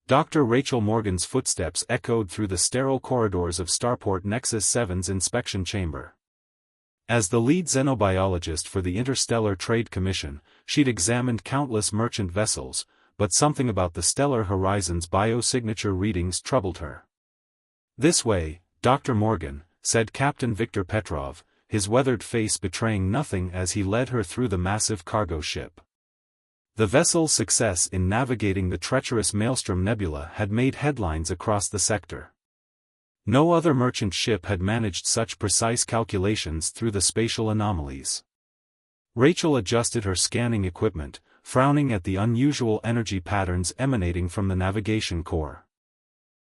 Dr. Rachel Morgan's footsteps echoed through the sterile corridors of Starport Nexus 7's inspection chamber. As the lead xenobiologist for the Interstellar Trade Commission, she'd examined countless merchant vessels, but something about the Stellar Horizon's biosignature readings troubled her. "This way, Dr. Morgan," said Captain Viktor Petrov, his weathered face betraying nothing as he led her through the massive cargo ship. The vessel's success in navigating the treacherous Maelstrom Nebula had made headlines across the sector. No other merchant ship had managed such precise calculations through the spatial anomalies. Rachel adjusted her scanning equipment, frowning at the unusual energy patterns emanating from the navigation core.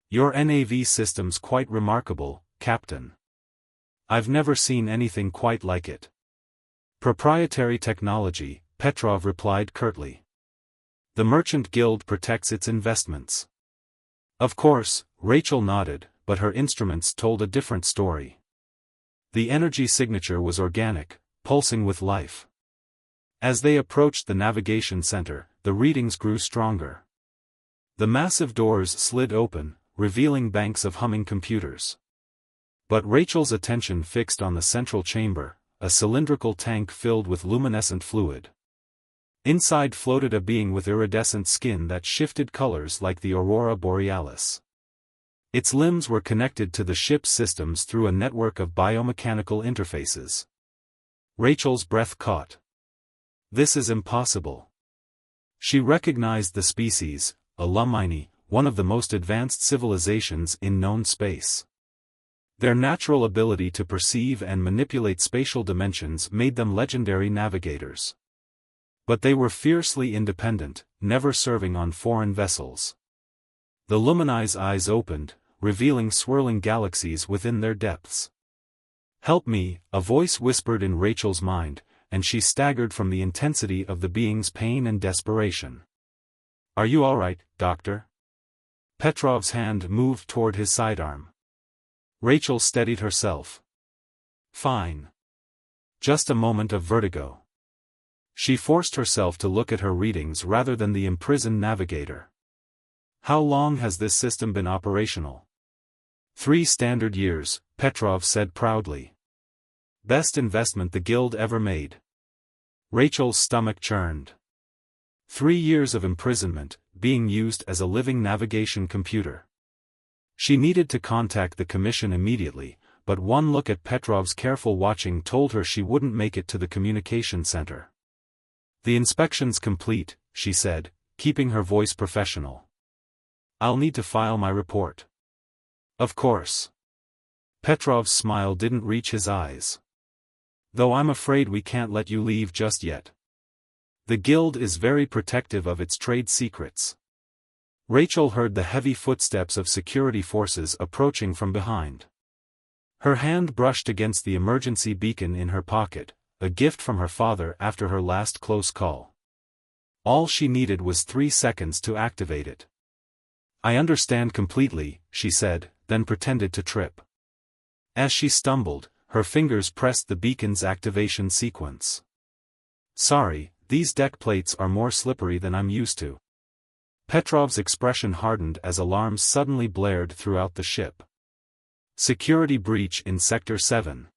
"Your NAV system's quite remarkable, Captain. I've never seen anything quite like it." "Proprietary technology," Petrov replied curtly. "The Merchant Guild protects its investments." Of course, Rachel nodded, but her instruments told a different story. The energy signature was organic, pulsing with life. As they approached the navigation center, the readings grew stronger. The massive doors slid open, revealing banks of humming computers. But Rachel's attention fixed on the central chamber, a cylindrical tank filled with luminescent fluid. Inside floated a being with iridescent skin that shifted colors like the aurora borealis. Its limbs were connected to the ship's systems through a network of biomechanical interfaces. Rachel's breath caught. This is impossible. She recognized the species, a Lumini, one of the most advanced civilizations in known space. Their natural ability to perceive and manipulate spatial dimensions made them legendary navigators. But they were fiercely independent, never serving on foreign vessels. The Lumini's eyes opened, revealing swirling galaxies within their depths. "Help me," a voice whispered in Rachel's mind, and she staggered from the intensity of the being's pain and desperation. "Are you all right, Doctor?" Petrov's hand moved toward his sidearm. Rachel steadied herself. "Fine. Just a moment of vertigo." She forced herself to look at her readings rather than the imprisoned navigator. "How long has this system been operational?" 3 standard years, Petrov said proudly. "Best investment the Guild ever made." Rachel's stomach churned. 3 years of imprisonment, being used as a living navigation computer. She needed to contact the Commission immediately, but one look at Petrov's careful watching told her she wouldn't make it to the communication center. "The inspection's complete," she said, keeping her voice professional. "I'll need to file my report." "Of course." Petrov's smile didn't reach his eyes. "Though I'm afraid we can't let you leave just yet. The Guild is very protective of its trade secrets." Rachel heard the heavy footsteps of security forces approaching from behind. Her hand brushed against the emergency beacon in her pocket, a gift from her father after her last close call. All she needed was 3 seconds to activate it. "I understand completely," she said, then pretended to trip. As she stumbled, her fingers pressed the beacon's activation sequence. "Sorry, these deck plates are more slippery than I'm used to." Petrov's expression hardened as alarms suddenly blared throughout the ship. "Security breach in Sector 7.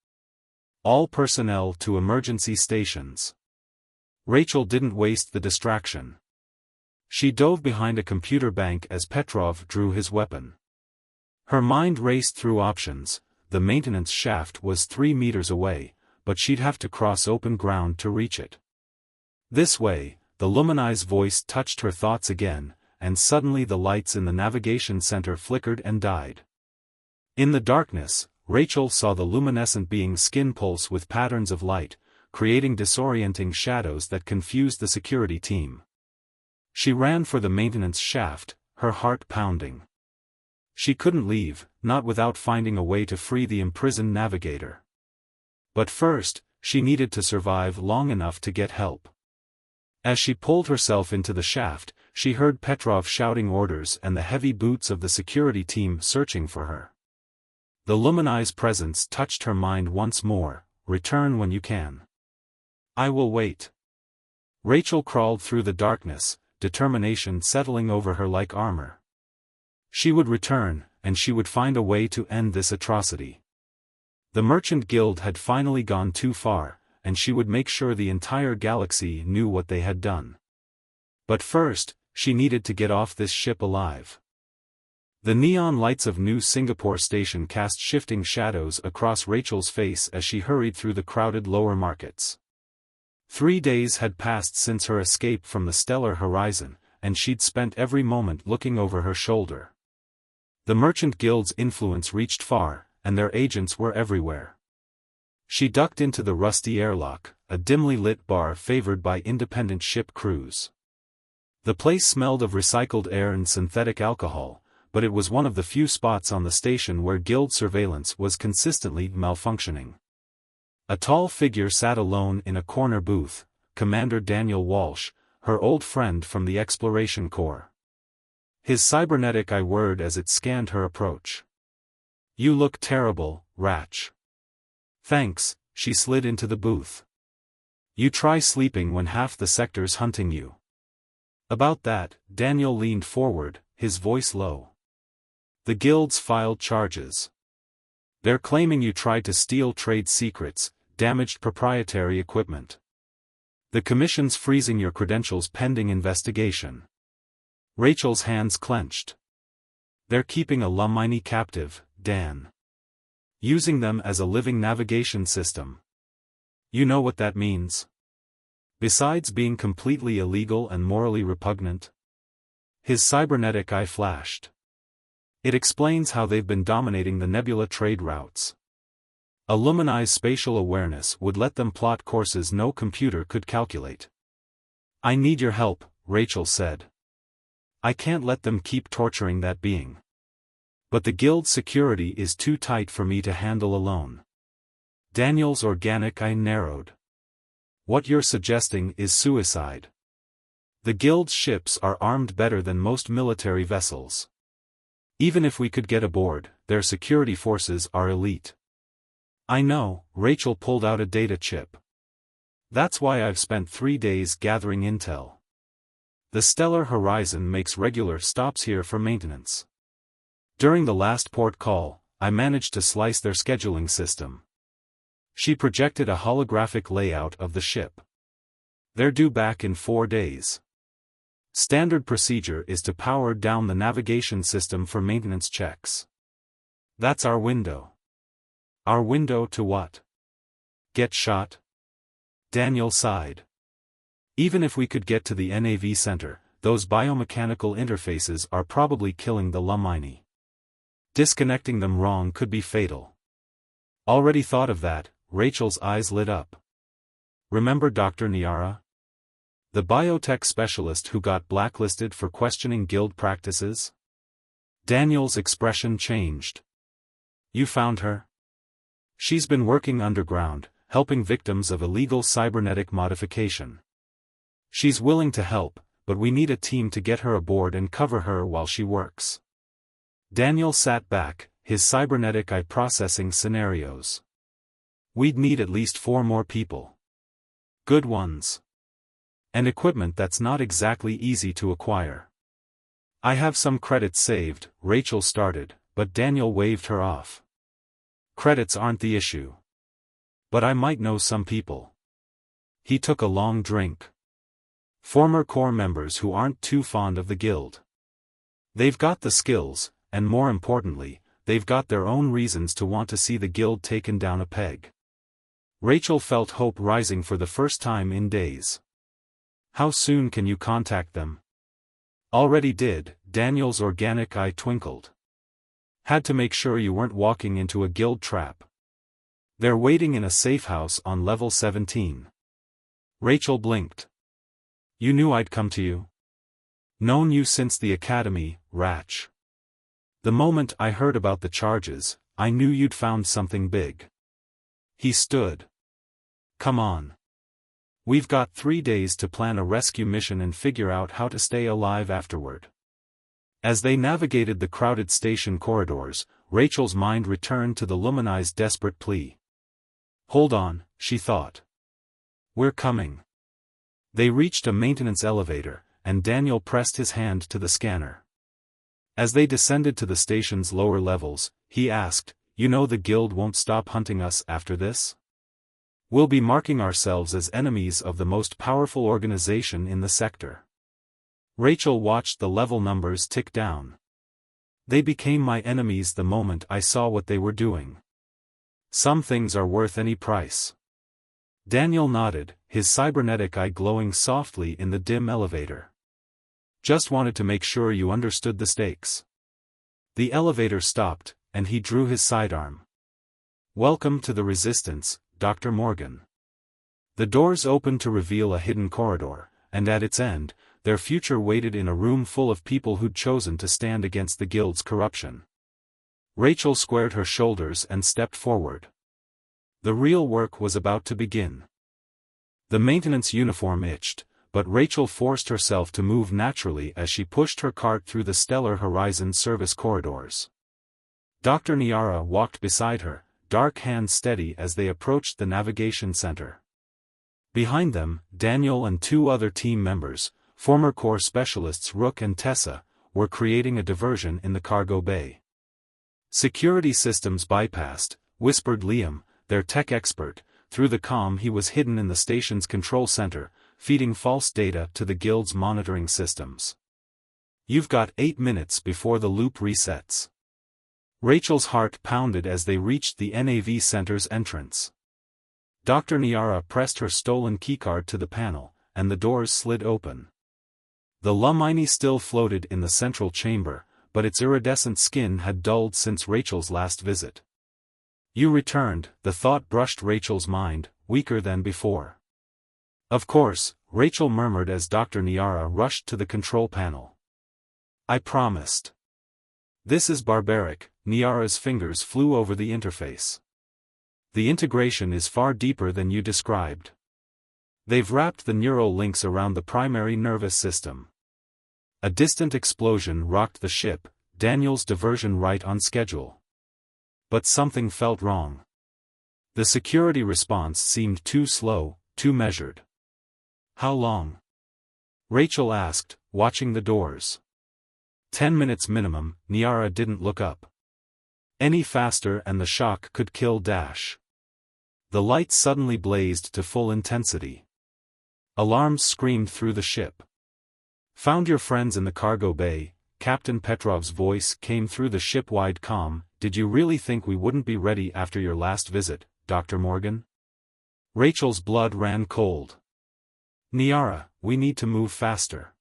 All personnel to emergency stations." Rachel didn't waste the distraction. She dove behind a computer bank as Petrov drew his weapon. Her mind raced through options. The maintenance shaft was 3 meters away, but she'd have to cross open ground to reach it. "This way," the Lumini's voice touched her thoughts again, and suddenly the lights in the navigation center flickered and died. In the darkness, Rachel saw the luminescent being's skin pulse with patterns of light, creating disorienting shadows that confused the security team. She ran for the maintenance shaft, her heart pounding. She couldn't leave, not without finding a way to free the imprisoned navigator. But first, she needed to survive long enough to get help. As she pulled herself into the shaft, she heard Petrov shouting orders and the heavy boots of the security team searching for her. The Lumini's presence touched her mind once more. "Return when you can." "I will wait." Rachel crawled through the darkness, determination settling over her like armor. She would return, and she would find a way to end this atrocity. The Merchant Guild had finally gone too far, and she would make sure the entire galaxy knew what they had done. But first, she needed to get off this ship alive. The neon lights of New Singapore Station cast shifting shadows across Rachel's face as she hurried through the crowded lower markets. 3 days had passed since her escape from the stellar horizon, and she'd spent every moment looking over her shoulder. The Merchant Guild's influence reached far, and their agents were everywhere. She ducked into the rusty airlock, a dimly lit bar favored by independent ship crews. The place smelled of recycled air and synthetic alcohol, but it was one of the few spots on the station where Guild surveillance was consistently malfunctioning. A tall figure sat alone in a corner booth, Commander Daniel Walsh, her old friend from the Exploration Corps. His cybernetic eye whirred as it scanned her approach. "You look terrible, Ratch." "Thanks," she slid into the booth. "You try sleeping when half the sector's hunting you." "About that," Daniel leaned forward, his voice low. "The Guild's filed charges. They're claiming you tried to steal trade secrets, damaged proprietary equipment. The Commission's freezing your credentials pending investigation." Rachel's hands clenched. "They're keeping a Lumini captive, Dan. Using them as a living navigation system. You know what that means? Besides being completely illegal and morally repugnant." His cybernetic eye flashed. "It explains how they've been dominating the nebula trade routes. A Lumini's spatial awareness would let them plot courses no computer could calculate." "I need your help," Rachel said. "I can't let them keep torturing that being. But the Guild's security is too tight for me to handle alone." Daniel's organic eye narrowed. "What you're suggesting is suicide. The Guild's ships are armed better than most military vessels. Even if we could get aboard, their security forces are elite." "I know," Rachel pulled out a data chip. "That's why I've spent 3 days gathering intel. The stellar horizon makes regular stops here for maintenance. During the last port call, I managed to slice their scheduling system." She projected a holographic layout of the ship. "They're due back in 4 days. Standard procedure is to power down the navigation system for maintenance checks. That's our window." "Our window to what? Get shot?" Daniel sighed. "Even if we could get to the NAV center, those biomechanical interfaces are probably killing the Lumini. Disconnecting them wrong could be fatal." "Already thought of that," Rachel's eyes lit up. "Remember Dr. Niara? The biotech specialist who got blacklisted for questioning Guild practices?" Daniel's expression changed. "You found her?" "She's been working underground, helping victims of illegal cybernetic modification. She's willing to help, but we need a team to get her aboard and cover her while she works." Daniel sat back, his cybernetic eye processing scenarios. "We'd need at least 4 more people. Good ones. And equipment that's not exactly easy to acquire." "I have some credits saved," Rachel started, but Daniel waved her off. "Credits aren't the issue. But I might know some people." He took a long drink. "Former Corps members who aren't too fond of the Guild. They've got the skills, and more importantly, they've got their own reasons to want to see the Guild taken down a peg." Rachel felt hope rising for the first time in days. "How soon can you contact them?" "Already did," Daniel's organic eye twinkled. "Had to make sure you weren't walking into a Guild trap. They're waiting in a safe house on level 17. Rachel blinked. "You knew I'd come to you?" "Known you since the academy, Ratch. The moment I heard about the charges, I knew you'd found something big." He stood. "Come on. We've got 3 days to plan a rescue mission and figure out how to stay alive afterward." As they navigated the crowded station corridors, Rachel's mind returned to the Lumini's desperate plea. "Hold on," she thought. "We're coming." They reached a maintenance elevator, and Daniel pressed his hand to the scanner. As they descended to the station's lower levels, he asked, "You know the guild won't stop hunting us after this? We'll be marking ourselves as enemies of the most powerful organization in the sector." Rachel watched the level numbers tick down. "They became my enemies the moment I saw what they were doing. Some things are worth any price." Daniel nodded, his cybernetic eye glowing softly in the dim elevator. "Just wanted to make sure you understood the stakes." The elevator stopped, and he drew his sidearm. "Welcome to the Resistance, Dr. Morgan." The doors opened to reveal a hidden corridor, and at its end, their future waited in a room full of people who'd chosen to stand against the guild's corruption. Rachel squared her shoulders and stepped forward. The real work was about to begin. The maintenance uniform itched, but Rachel forced herself to move naturally as she pushed her cart through the Stellar Horizon service corridors. Dr. Niara walked beside her, dark hands steady as they approached the navigation center. Behind them, Daniel and two other team members, former core specialists Rook and Tessa, were creating a diversion in the cargo bay. "Security systems bypassed," whispered Liam, their tech expert. Through the comm he was hidden in the station's control center, feeding false data to the guild's monitoring systems. "You've got 8 minutes before the loop resets." Rachel's heart pounded as they reached the NAV center's entrance. Dr. Niara pressed her stolen keycard to the panel, and the doors slid open. The Lumini still floated in the central chamber, but its iridescent skin had dulled since Rachel's last visit. "You returned," the thought brushed Rachel's mind, weaker than before. "Of course," Rachel murmured as Dr. Niara rushed to the control panel. "I promised." "This is barbaric," Niara's fingers flew over the interface. "The integration is far deeper than you described. They've wrapped the neural links around the primary nervous system." A distant explosion rocked the ship, Daniel's diversion right on schedule. But something felt wrong. The security response seemed too slow, too measured. "How long?" Rachel asked, watching the doors. 10 minutes minimum, Niara didn't look up. Any faster and the shock could kill Dash. The lights suddenly blazed to full intensity. Alarms screamed through the ship. "Found your friends in the cargo bay," Captain Petrov's voice came through the ship-wide comm. "Did you really think we wouldn't be ready after your last visit, Dr. Morgan?" Rachel's blood ran cold. "Niara, we need to move faster."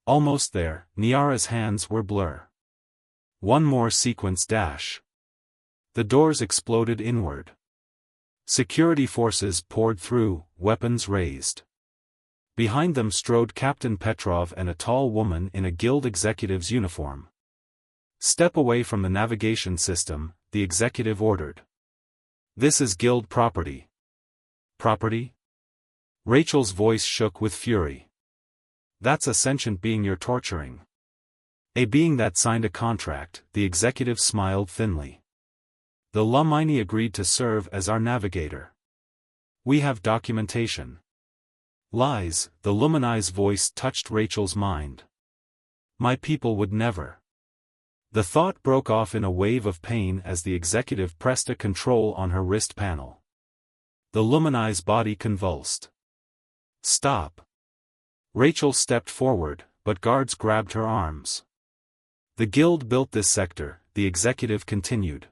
Almost there, Niara's hands were blur. One more sequence dash. The doors exploded inward. Security forces poured through, weapons raised. Behind them strode Captain Petrov and a tall woman in a guild executive's uniform. "Step away from the navigation system," the executive ordered. "This is guild property." "Property?" Rachel's voice shook with fury. "That's a sentient being you're torturing." "A being that signed a contract," the executive smiled thinly. "The Lumini agreed to serve as our navigator. We have documentation." "Lies," the Lumini's voice touched Rachel's mind. "My people would never." The thought broke off in a wave of pain as the executive pressed a control on her wrist panel. The Lumini's body convulsed. "Stop." Rachel stepped forward, but guards grabbed her arms. "The guild built this sector," the executive continued.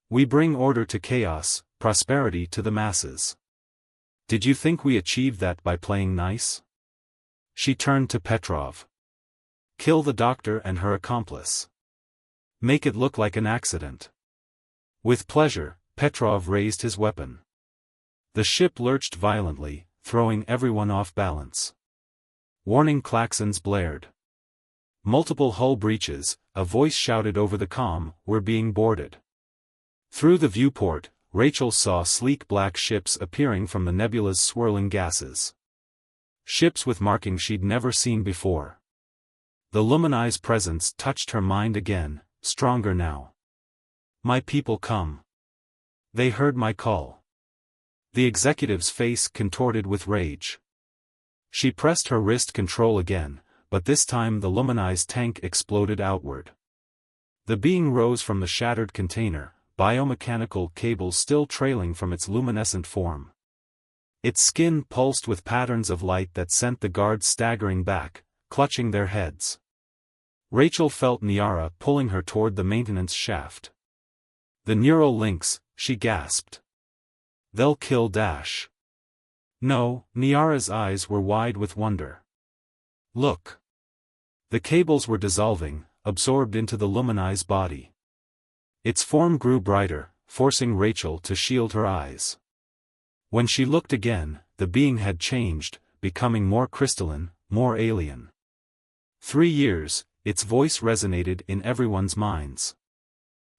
"We bring order to chaos, prosperity to the masses. Did you think we achieved that by playing nice?" She turned to Petrov. "Kill the doctor and her accomplice. Make it look like an accident." With pleasure, Petrov raised his weapon. The ship lurched violently, throwing everyone off balance. Warning klaxons blared. Multiple hull breaches, a voice shouted over the comm, were being boarded. Through the viewport, Rachel saw sleek black ships appearing from the nebula's swirling gases. Ships with markings she'd never seen before. The Lumini's presence touched her mind again, stronger now. "My people come. They heard my call." The executive's face contorted with rage. She pressed her wrist control again, but this time the luminized tank exploded outward. The being rose from the shattered container, biomechanical cables still trailing from its luminescent form. Its skin pulsed with patterns of light that sent the guards staggering back, clutching their heads. Rachel felt Niara pulling her toward the maintenance shaft. "The neural links," she gasped. "They'll kill Dash." No, Niara's eyes were wide with wonder. "Look." The cables were dissolving, absorbed into the luminized body. Its form grew brighter, forcing Rachel to shield her eyes. When she looked again, the being had changed, becoming more crystalline, more alien. 3 years, its voice resonated in everyone's minds.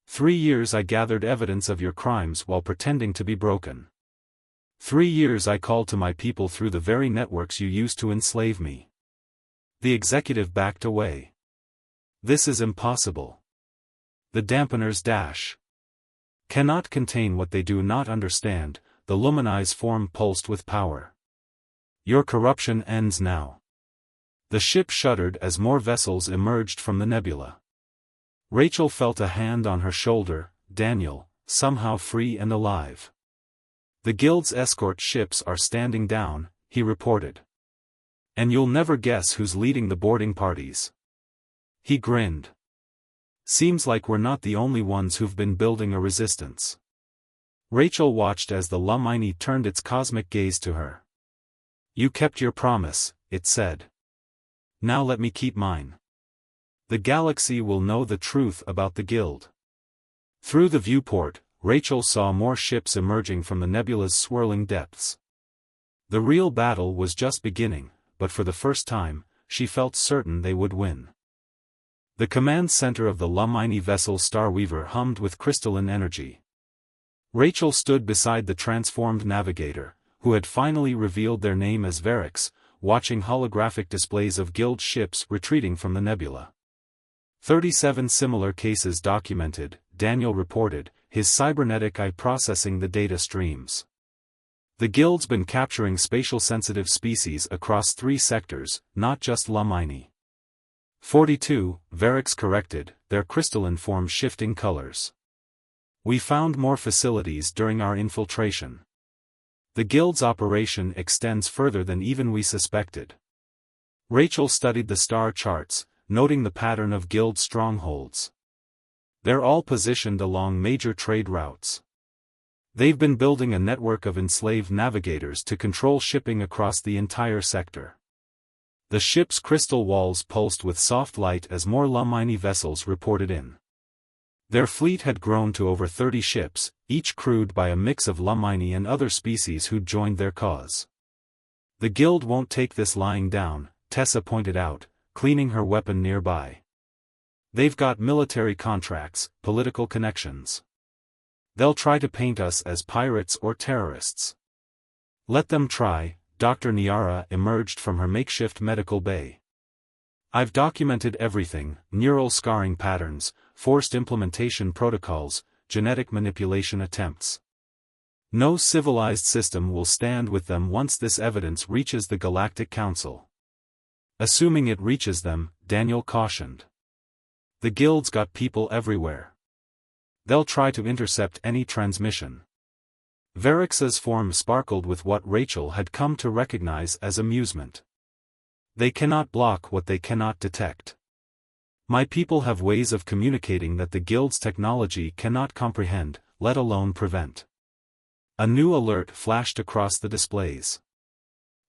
3 years I gathered evidence of your crimes while pretending to be broken. 3 years I called to my people through the very networks you used to enslave me. The executive backed away. "This is impossible. The dampeners Dash cannot contain what they do not understand." The luminized form pulsed with power. "Your corruption ends now." The ship shuddered as more vessels emerged from the nebula. Rachel felt a hand on her shoulder. "Daniel, somehow free and alive." "The Guild's escort ships are standing down," he reported. "And you'll never guess who's leading the boarding parties." He grinned. "Seems like we're not the only ones who've been building a resistance." Rachel watched as the Lumini turned its cosmic gaze to her. "You kept your promise," it said. "Now let me keep mine. The galaxy will know the truth about the Guild." Through the viewport, Rachel saw more ships emerging from the nebula's swirling depths. The real battle was just beginning, but for the first time, she felt certain they would win. The command center of the Lumini vessel Starweaver hummed with crystalline energy. Rachel stood beside the transformed navigator, who had finally revealed their name as Verix, watching holographic displays of Guild ships retreating from the nebula. 37 similar cases documented, Daniel reported, his cybernetic eye processing the data streams. The Guild's been capturing spatial-sensitive species across 3 sectors, not just Lumini. 42, Verix corrected, their crystalline form shifting colors. "We found more facilities during our infiltration. The Guild's operation extends further than even we suspected." Rachel studied the star charts, noting the pattern of Guild strongholds. They're all positioned along major trade routes. They've been building a network of enslaved navigators to control shipping across the entire sector. The ship's crystal walls pulsed with soft light as more Lumini vessels reported in. Their fleet had grown to over 30 ships, each crewed by a mix of Lumini and other species who'd joined their cause. "The Guild won't take this lying down," Tessa pointed out, cleaning her weapon nearby. "They've got military contracts, political connections. They'll try to paint us as pirates or terrorists." "Let them try." Dr. Niara emerged from her makeshift medical bay. "I've documented everything: neural scarring patterns, forced implementation protocols, genetic manipulation attempts. No civilized system will stand with them once this evidence reaches the Galactic Council." "Assuming it reaches them," Daniel cautioned. "The Guild's got people everywhere. They'll try to intercept any transmission." Verix's form sparkled with what Rachel had come to recognize as amusement. "They cannot block what they cannot detect. My people have ways of communicating that the Guild's technology cannot comprehend, let alone prevent." A new alert flashed across the displays.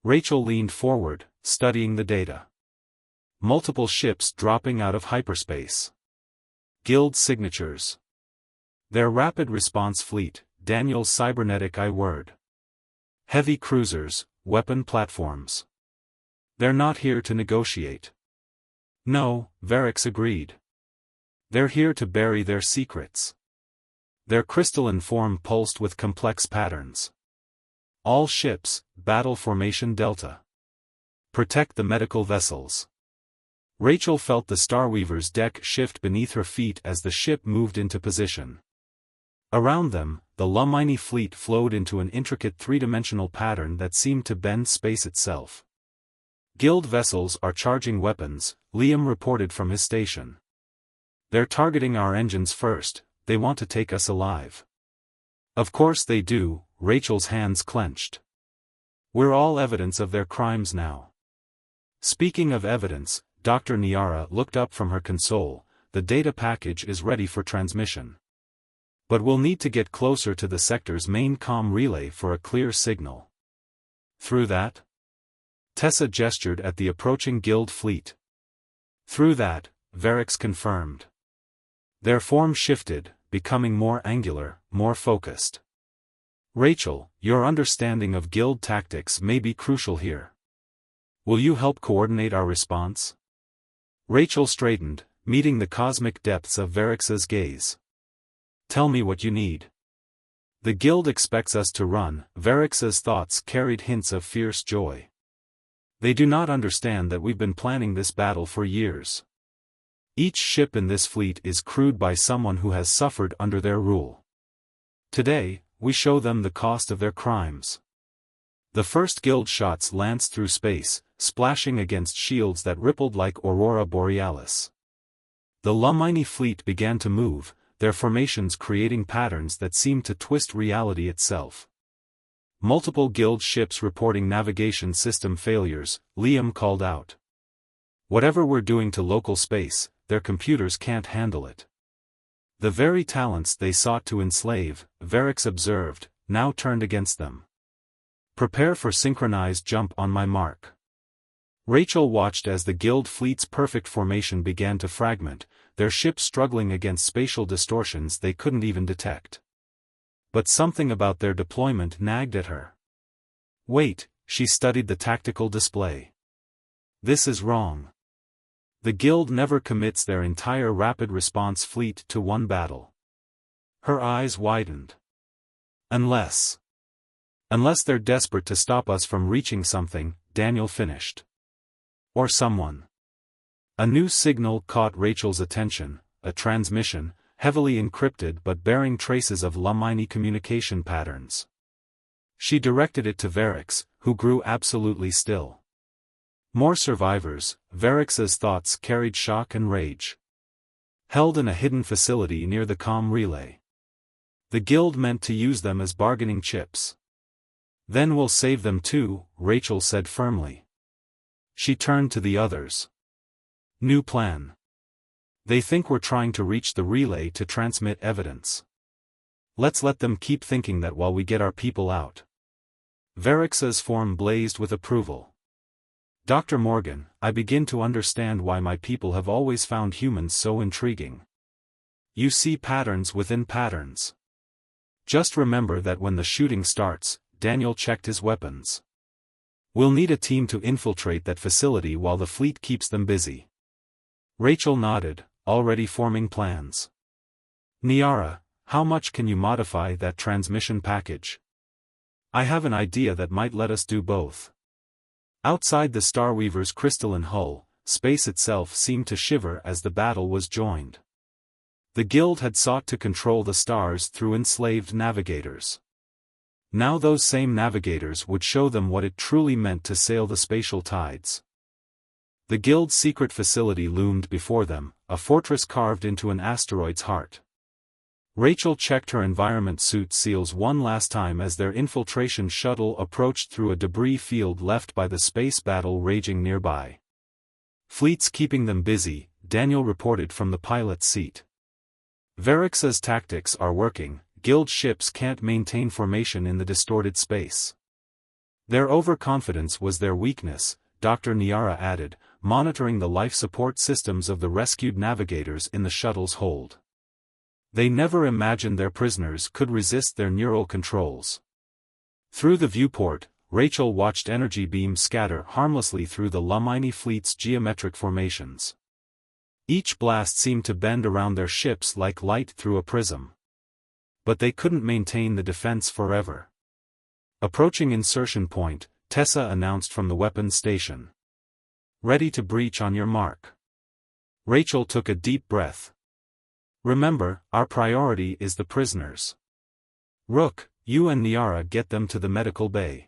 Rachel leaned forward, studying the data. Multiple ships dropping out of hyperspace. Guild signatures. Their rapid response fleet, Daniel's cybernetic eye word. Heavy cruisers, weapon platforms. "They're not here to negotiate." "No," Verix agreed. "They're here to bury their secrets." Their crystalline form pulsed with complex patterns. "All ships, battle formation Delta. Protect the medical vessels." Rachel felt the Starweaver's deck shift beneath her feet as the ship moved into position. Around them, the Lumini fleet flowed into an intricate 3-dimensional pattern that seemed to bend space itself. Guild vessels are charging weapons, Liam reported from his station. They're targeting our engines first, they want to take us alive. Of course they do, Rachel's hands clenched. We're all evidence of their crimes now. Speaking of evidence, Dr. Niara looked up from her console. The data package is ready for transmission. But we'll need to get closer to the sector's main comm relay for a clear signal. Through that? Tessa gestured at the approaching Guild fleet. Through that, Varix confirmed. Their form shifted, becoming more angular, more focused. Rachel, your understanding of Guild tactics may be crucial here. Will you help coordinate our response? Rachel straightened, meeting the cosmic depths of Varix's gaze. Tell me what you need. The Guild expects us to run. Varix's thoughts carried hints of fierce joy. They do not understand that we've been planning this battle for years. Each ship in this fleet is crewed by someone who has suffered under their rule. Today, we show them the cost of their crimes. The first Guild shots lanced through space, splashing against shields that rippled like aurora borealis. The Lumini fleet began to move, their formations creating patterns that seemed to twist reality itself. Multiple Guild ships reporting navigation system failures, Liam called out. Whatever we're doing to local space, their computers can't handle it. The very talents they sought to enslave, Varix observed, now turned against them. Prepare for synchronized jump on my mark. Rachel watched as the Guild fleet's perfect formation began to fragment, their ships struggling against spatial distortions they couldn't even detect. But something about their deployment nagged at her. Wait, she studied the tactical display. This is wrong. The Guild never commits their entire rapid response fleet to one battle. Her eyes widened. Unless they're desperate to stop us from reaching something, Daniel finished. Or someone. A new signal caught Rachel's attention, a transmission, heavily encrypted but bearing traces of Lumini communication patterns. She directed it to Varix, who grew absolutely still. More survivors, Varix's thoughts carried shock and rage. Held in a hidden facility near the comm relay. The Guild meant to use them as bargaining chips. Then we'll save them too, Rachel said firmly. She turned to the others. New plan. They think we're trying to reach the relay to transmit evidence. Let's let them keep thinking that while we get our people out. Varix's form blazed with approval. Dr. Morgan, I begin to understand why my people have always found humans so intriguing. You see patterns within patterns. Just remember that when the shooting starts, Daniel checked his weapons. We'll need a team to infiltrate that facility while the fleet keeps them busy. Rachel nodded, already forming plans. Niara, how much can you modify that transmission package? I have an idea that might let us do both. Outside the Starweaver's crystalline hull, space itself seemed to shiver as the battle was joined. The Guild had sought to control the stars through enslaved navigators. Now those same navigators would show them what it truly meant to sail the spatial tides. The Guild's secret facility loomed before them, a fortress carved into an asteroid's heart. Rachel checked her environment suit seals one last time as their infiltration shuttle approached through a debris field left by the space battle raging nearby. Fleets keeping them busy, Daniel reported from the pilot's seat. Varix's tactics are working. Guild ships can't maintain formation in the distorted space. Their overconfidence was their weakness, Dr. Niara added, monitoring the life support systems of the rescued navigators in the shuttle's hold. They never imagined their prisoners could resist their neural controls. Through the viewport, Rachel watched energy beams scatter harmlessly through the Lumini fleet's geometric formations. Each blast seemed to bend around their ships like light through a prism. But they couldn't maintain the defense forever. Approaching insertion point, Tessa announced from the weapons station. Ready to breach on your mark. Rachel took a deep breath. Remember, our priority is the prisoners. Rook, you and Niara get them to the medical bay.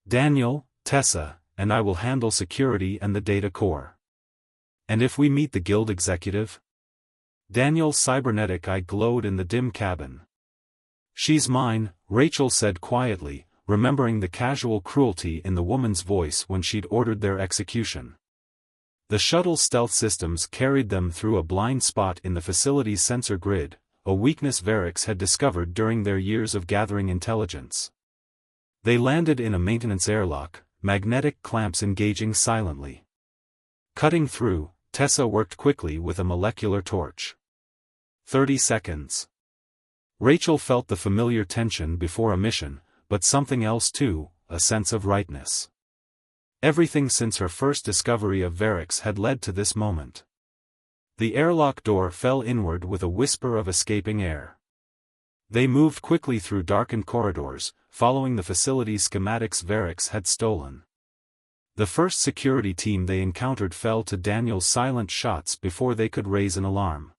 Daniel, Tessa, and I will handle security and the data core. And if we meet the guild executive? Daniel's cybernetic eye glowed in the dim cabin. She's mine, Rachel said quietly, remembering the casual cruelty in the woman's voice when she'd ordered their execution. The shuttle stealth systems carried them through a blind spot in the facility's sensor grid, a weakness Varix had discovered during their years of gathering intelligence. They landed in a maintenance airlock, magnetic clamps engaging silently. Cutting through, Tessa worked quickly with a molecular torch. 30 seconds. Rachel felt the familiar tension before a mission, but something else too, a sense of rightness. Everything since her first discovery of Varix had led to this moment. The airlock door fell inward with a whisper of escaping air. They moved quickly through darkened corridors, following the facility's schematics Varix had stolen. The first security team they encountered fell to Daniel's silent shots before they could raise an alarm.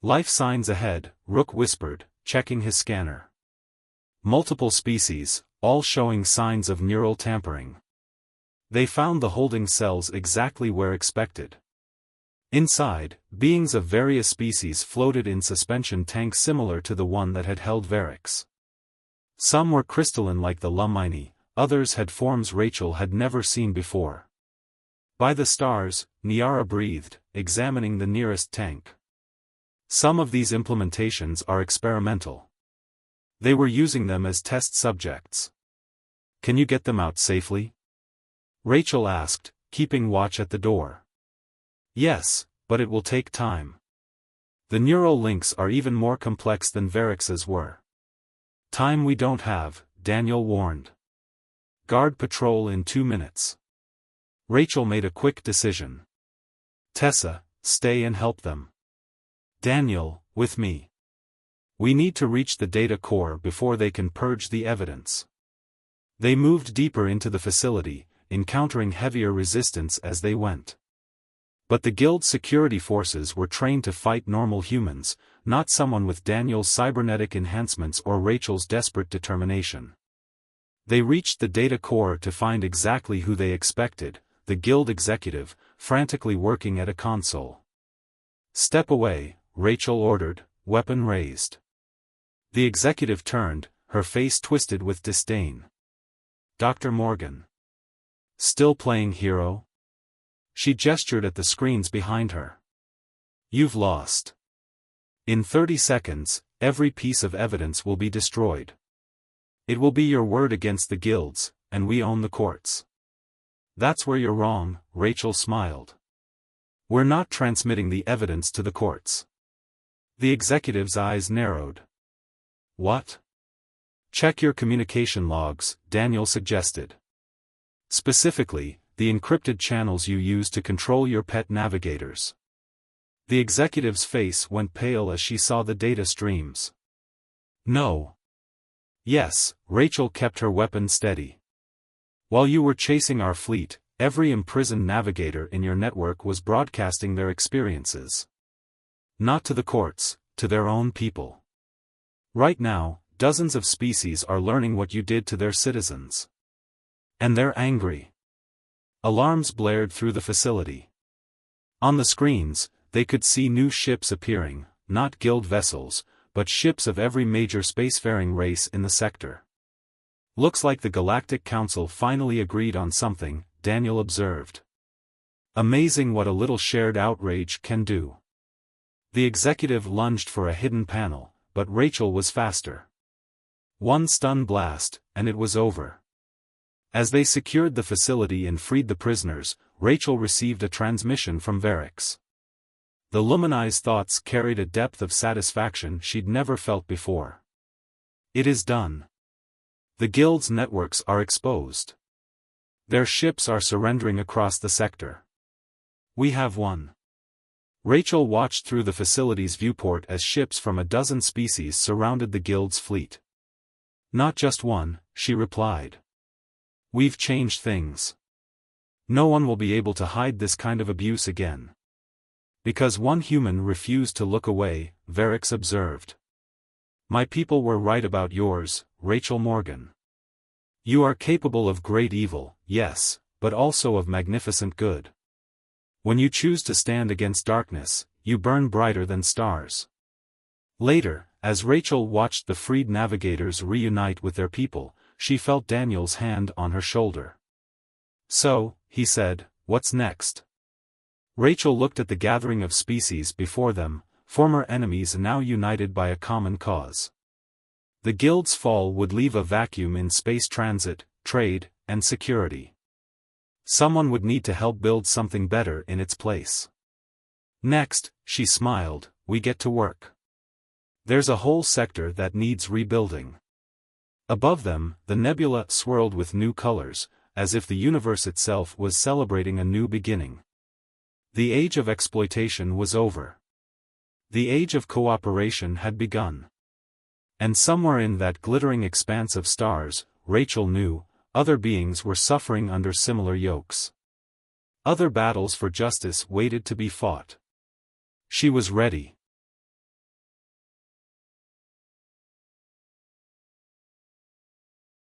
Life signs ahead, Rook whispered, checking his scanner. Multiple species, all showing signs of neural tampering. They found the holding cells exactly where expected. Inside, beings of various species floated in suspension tanks similar to the one that had held Varix. Some were crystalline like the Lumini, others had forms Rachel had never seen before. By the stars, Niara breathed, examining the nearest tank. Some of these implementations are experimental. They were using them as test subjects. Can you get them out safely? Rachel asked, keeping watch at the door. Yes, but it will take time. The neural links are even more complex than Varix's were. Time we don't have, Daniel warned. Guard patrol in 2 minutes. Rachel made a quick decision. Tessa, stay and help them. Daniel, with me. We need to reach the data core before they can purge the evidence. They moved deeper into the facility, encountering heavier resistance as they went. But the Guild's security forces were trained to fight normal humans, not someone with Daniel's cybernetic enhancements or Rachel's desperate determination. They reached the data core to find exactly who they expected, the Guild executive, frantically working at a console. Step away, Rachel ordered, weapon raised. The executive turned, her face twisted with disdain. Dr. Morgan. Still playing hero? She gestured at the screens behind her. You've lost. In 30 seconds, every piece of evidence will be destroyed. It will be your word against the guilds, and we own the courts. That's where you're wrong, Rachel smiled. We're not transmitting the evidence to the courts. The executive's eyes narrowed. What? Check your communication logs, Daniel suggested. Specifically, the encrypted channels you use to control your pet navigators. The executive's face went pale as she saw the data streams. No. Yes, Rachel kept her weapon steady. While you were chasing our fleet, every imprisoned navigator in your network was broadcasting their experiences. Not to the courts, to their own people. Right now, dozens of species are learning what you did to their citizens. And they're angry. Alarms blared through the facility. On the screens, they could see new ships appearing, not guild vessels, but ships of every major spacefaring race in the sector. Looks like the Galactic Council finally agreed on something, Daniel observed. Amazing what a little shared outrage can do. The executive lunged for a hidden panel, but Rachel was faster. One stun blast, and it was over. As they secured the facility and freed the prisoners, Rachel received a transmission from Varix. The Lumini's thoughts carried a depth of satisfaction she'd never felt before. It is done. The Guild's networks are exposed. Their ships are surrendering across the sector. We have won. Rachel watched through the facility's viewport as ships from a dozen species surrounded the Guild's fleet. Not just one, she replied. We've changed things. No one will be able to hide this kind of abuse again. Because one human refused to look away, Varix observed. My people were right about yours, Rachel Morgan. You are capable of great evil, yes, but also of magnificent good. When you choose to stand against darkness, you burn brighter than stars. Later, as Rachel watched the freed navigators reunite with their people, she felt Daniel's hand on her shoulder. "So," he said, "what's next?" Rachel looked at the gathering of species before them, former enemies now united by a common cause. The Guild's fall would leave a vacuum in space transit, trade, and security. Someone would need to help build something better in its place. Next, she smiled, we get to work. There's a whole sector that needs rebuilding. Above them, the nebula swirled with new colors, as if the universe itself was celebrating a new beginning. The age of exploitation was over. The age of cooperation had begun. And somewhere in that glittering expanse of stars, Rachel knew, other beings were suffering under similar yokes. Other battles for justice waited to be fought. She was ready.